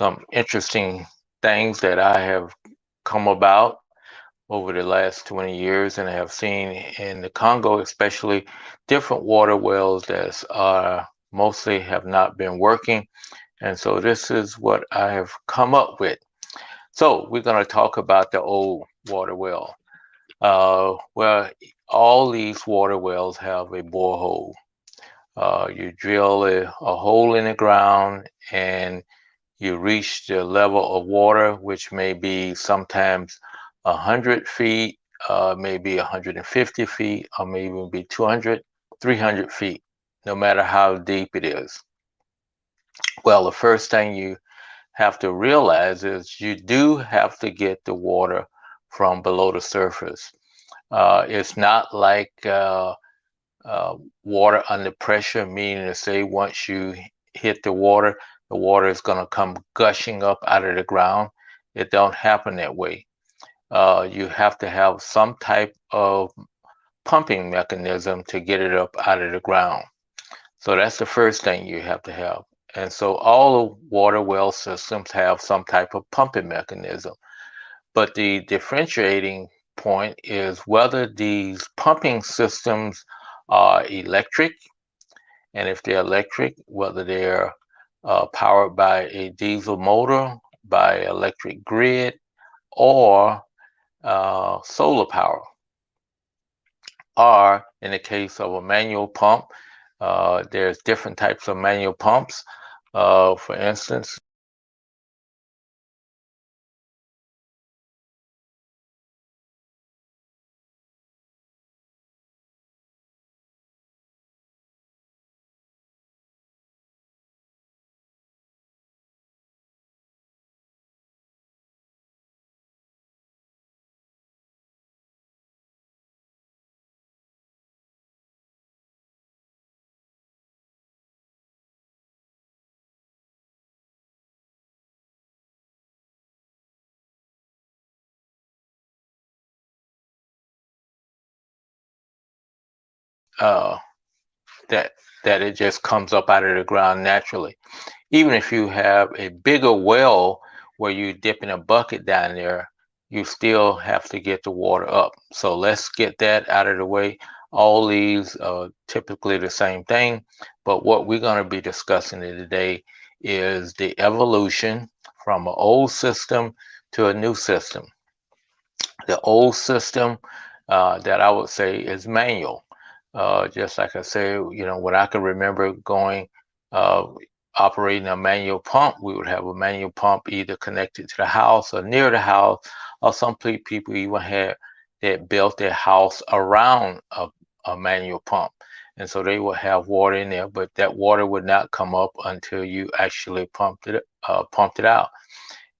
some interesting things that I have come about over the last 20 years and I have seen in the Congo, especially different water wells that are mostly have not been working. And so this is what I have come up with. So we're going to talk about the old water well. Well, all these water wells have a borehole. You drill a hole in the ground and you reach the level of water, which may be sometimes 100 feet, maybe 150 feet, or maybe be 200, 300 feet, no matter how deep it is. Well, the first thing you have to realize is you do have to get the water from below the surface. It's not like water under pressure, meaning to say once you hit the water is going to come gushing up out of the ground. It don't happen that way. You have to have some type of pumping mechanism to get it up out of the ground. So that's the first thing you have to have. And so all the water well systems have some type of pumping mechanism. But the differentiating point is whether these pumping systems are electric, and if they're electric, whether they're powered by a diesel motor, by electric grid, or solar power. Or in the case of a manual pump, there's different types of manual pumps. For instance, uh, that that it just comes up out of the ground naturally. Even if you have a bigger well where you dip in a bucket down there, you still have to get the water up. So let's get that out of the way. All these are typically the same thing, but what we're going to be discussing today is the evolution from an old system to a new system. The old system that I would say is manual. Just like I say, when I can remember going uh, operating a manual pump, we would have a manual pump either connected to the house or near the house, or some people even had that built their house around a manual pump. And so they would have water in there, but that water would not come up until you actually pumped it out.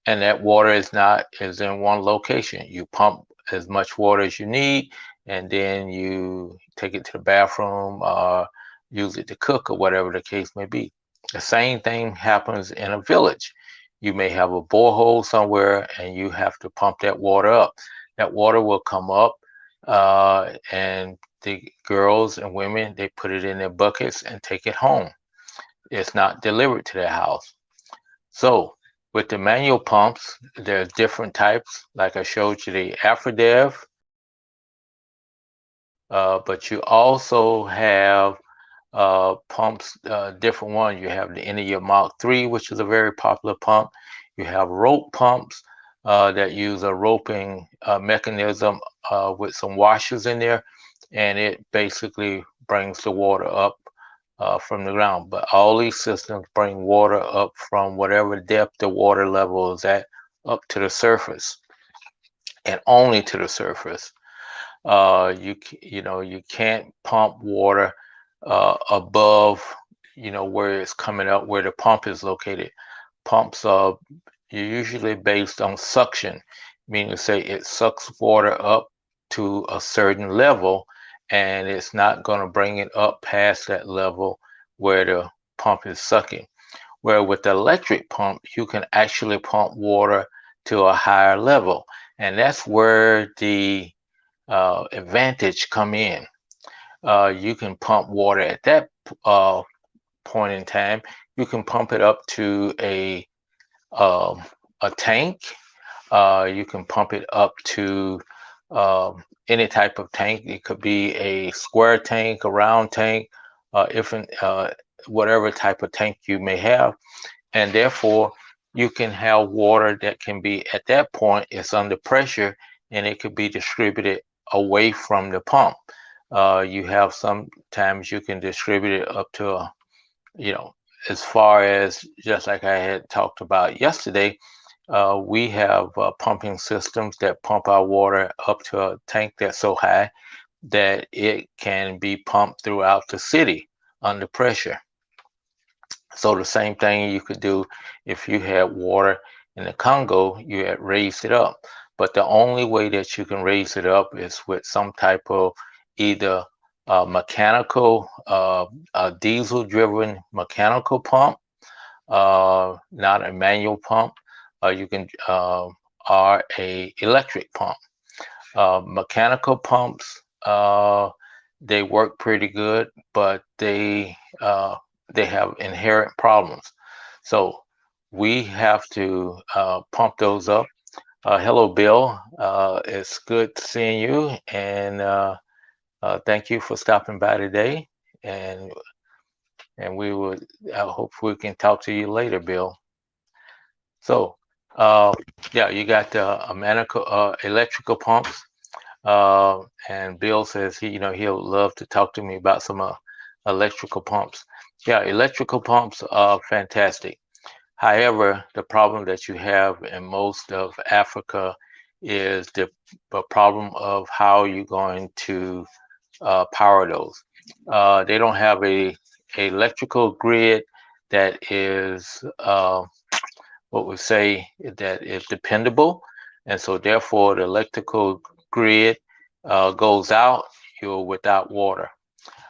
And that water is in one location. You pump as much water as you need, and then you take it to the bathroom or use it to cook or whatever the case may be. The same thing happens in a village. You may have a borehole somewhere and you have to pump that water up. That water will come up, and the girls and women, they put it in their buckets and take it home. It's not delivered to their house. So with the manual pumps, there's different types. Like I showed you the Afrodev, but you also have pumps, different ones. You have the Energia Mark III, which is a very popular pump. You have rope pumps that use a roping mechanism with some washers in there, and it basically brings the water up from the ground. But all these systems bring water up from whatever depth the water level is at up to the surface, and only to the surface. You can't pump water above where it's coming up, where the pump is located. Pumps are usually based on suction, meaning to say it sucks water up to a certain level, and it's not going to bring it up past that level where the pump is sucking. Where with the electric pump, you can actually pump water to a higher level, and that's where the advantage come in. You can pump water at that point in time. You can pump it up to a um, a tank. You can pump it up to any type of tank. It could be a square tank, a round tank, different whatever type of tank you may have, and therefore you can have water that can be at that point it's under pressure and it could be distributed away from the pump. You have sometimes you can distribute it up to you know as far as just like I had talked about yesterday. We have pumping systems that pump our water up to a tank that's so high that it can be pumped throughout the city under pressure. So the same thing you could do if you had water in the Congo, you had raised it up. But the only way that you can raise it up is with some type of either mechanical, a diesel-driven mechanical pump, not a manual pump. You can or a electric pump. Mechanical pumps, they work pretty good, but they have inherent problems. So we have to pump those up. Hello, Bill. It's good seeing you, and thank you for stopping by today. And and we would I hope we can talk to you later, Bill. So uh, yeah, you got the mechanical electrical pumps. And Bill says he'll love to talk to me about some electrical pumps. Yeah, electrical pumps are fantastic. However, the problem that you have in most of Africa is the problem of how you're going to power those. They don't have a electrical grid that is what we say that is dependable, and so therefore the electrical grid goes out, you're without water.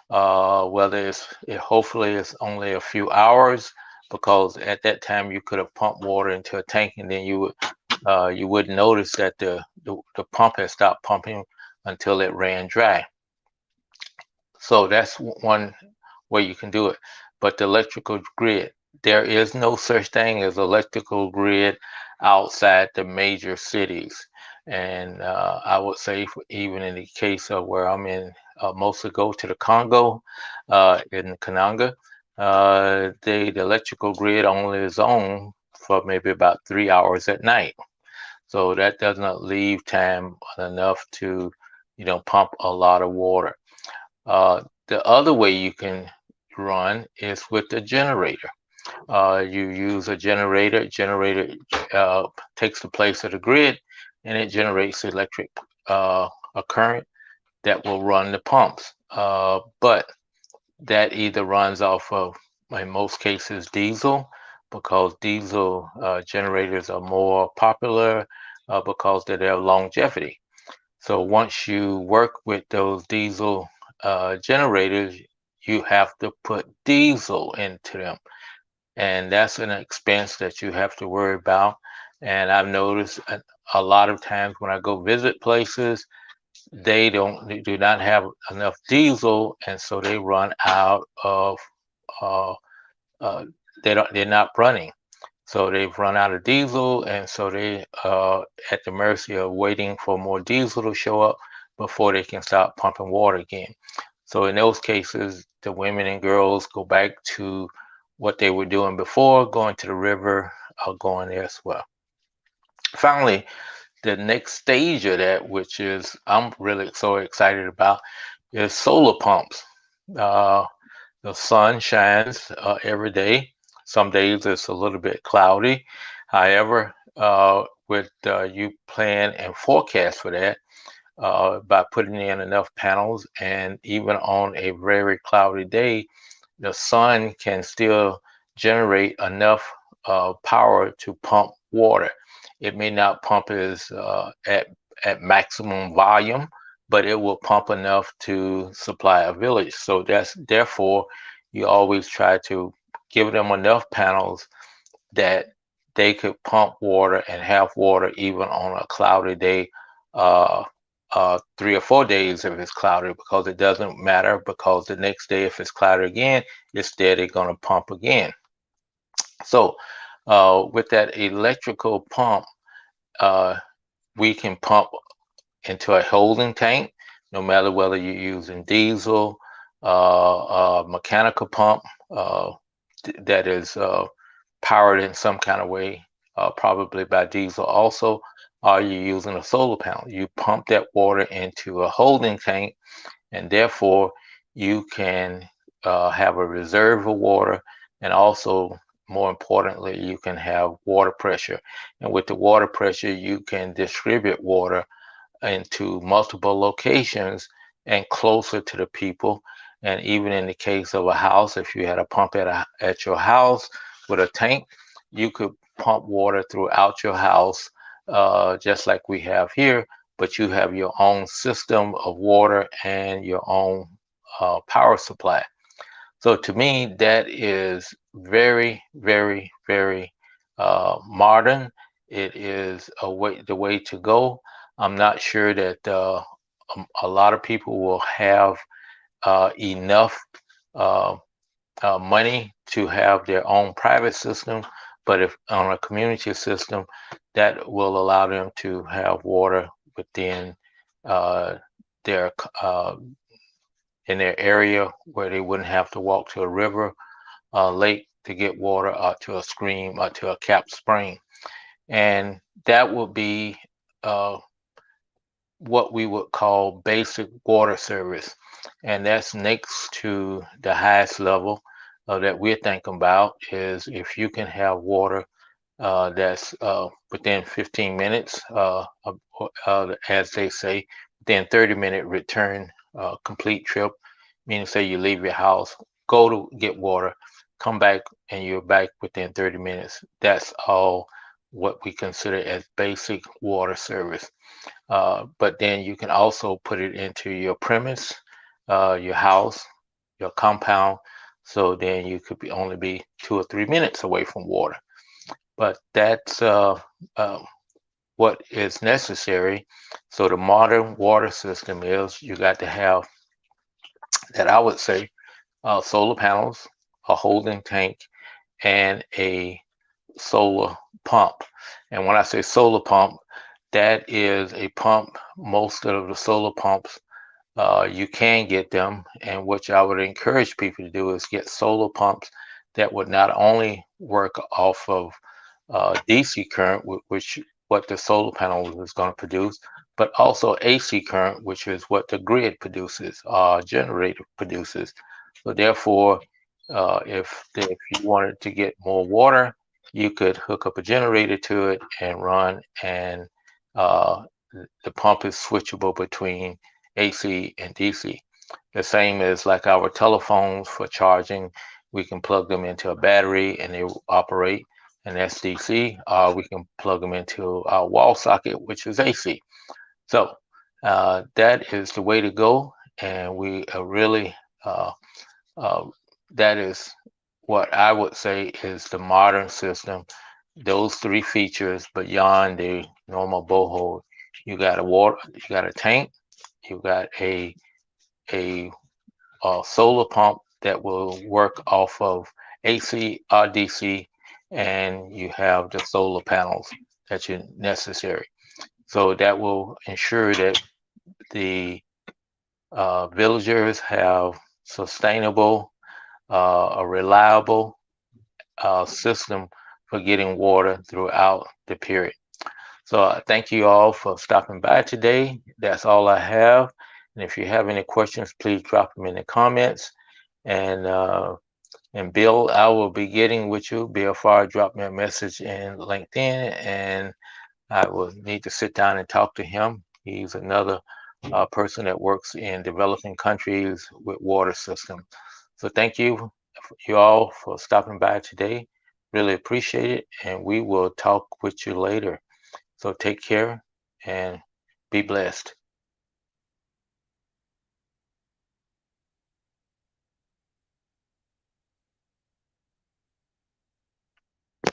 Whether hopefully it's only a few hours, because at that time you could have pumped water into a tank and then you wouldn't notice that the pump had stopped pumping until it ran dry. So that's one way you can do it. But the electrical grid, there is no such thing as electrical grid outside the major cities. And I would say, even in the case of where I'm in, mostly go to the Congo, in Kananga, the electrical grid only is on for maybe about 3 hours at night. So that does not leave time enough to, pump a lot of water. The other way you can run is with a generator. You use a generator. Generator takes the place of the grid, and it generates electric a current that will run the pumps. But that either runs off of, in most cases, diesel, because diesel generators are more popular because they have longevity. So once you work with those diesel generators, you have to put diesel into them. And that's an expense that you have to worry about. And I've noticed a lot of times when I go visit places, they do not have enough diesel, and so they run out of uh, uh, they're not running. So they've run out of diesel, and so they at the mercy of waiting for more diesel to show up before they can start pumping water again. So in those cases, the women and girls go back to what they were doing before, going to the river or going there as well. Finally, the next stage of that, which is I'm really so excited about, is solar pumps. Uh, the sun shines every day. Some days it's a little bit cloudy. However, with you plan and forecast for that by putting in enough panels, and even on a very cloudy day, the sun can still generate enough power to pump water. It may not pump as at maximum volume, but it will pump enough to supply a village. So that's therefore you always try to give them enough panels that they could pump water and have water even on a cloudy day, 3 or 4 days if it's cloudy, because it doesn't matter, because the next day if it's cloudy again, it's steady going to pump again. So With that electrical pump, uh, we can pump into a holding tank, no matter whether you're using diesel, mechanical pump that is powered in some kind of way, probably by diesel also, or you're using a solar panel. You pump that water into a holding tank, and therefore you can have a reserve of water, and also more importantly, you can have water pressure. And with the water pressure, you can distribute water into multiple locations and closer to the people. And even in the case of a house, if you had a pump at your house with a tank, you could pump water throughout your house, just like we have here, but you have your own system of water and your own power supply. So to me, that is very, very, very modern. It is the way to go. I'm not sure that a lot of people will have enough uh, money to have their own private system, but if on a community system, that will allow them to have water within uh, their in their area where they wouldn't have to walk to a river, lake to get water, or to a stream, or to a capped spring. And that would be uh, what we would call basic water service. And that's next to the highest level that we're thinking about is if you can have water that's within 15 minutes, as they say, within 30-minute return complete trip, meaning say you leave your house, go to get water, come back, and you're back within 30 minutes. That's all what we consider as basic water service. But then you can also put it into your premise, your house, your compound. So then you could only be 2 or 3 minutes away from water. But that's what is necessary. So the modern water system is you got to have that I would say solar panels, a holding tank, and a solar pump. And when I say solar pump, that is a pump. Most of the solar pumps, you can get them. And what I would encourage people to do is get solar pumps that would not only work off of DC current, which what the solar panel is going to produce, but also AC current, which is what the grid produces, generator produces. So therefore, if you wanted to get more water, you could hook up a generator to it and run, and uh, the pump is switchable between AC and DC. The same as like our telephones for charging, we can plug them into a battery and they operate, and that's DC. We can plug them into our wall socket, which is AC. So that is the way to go, and we are really uh, that is what I would say is the modern system. Those three features beyond the normal boho, you got a water, you got a tank, you got a solar pump that will work off of AC or DC, and you have the solar panels that are necessary. So that will ensure that the villagers have sustainable, a reliable system for getting water throughout the period. So thank you all for stopping by today. That's all I have. And if you have any questions, please drop them in the comments. And Bill, I will be getting with you. Bill Farr dropped me a message in LinkedIn, and I will need to sit down and talk to him. He's another person that works in developing countries with water systems. So thank you all for stopping by today. Really appreciate it, and we will talk with you later. So take care and be blessed.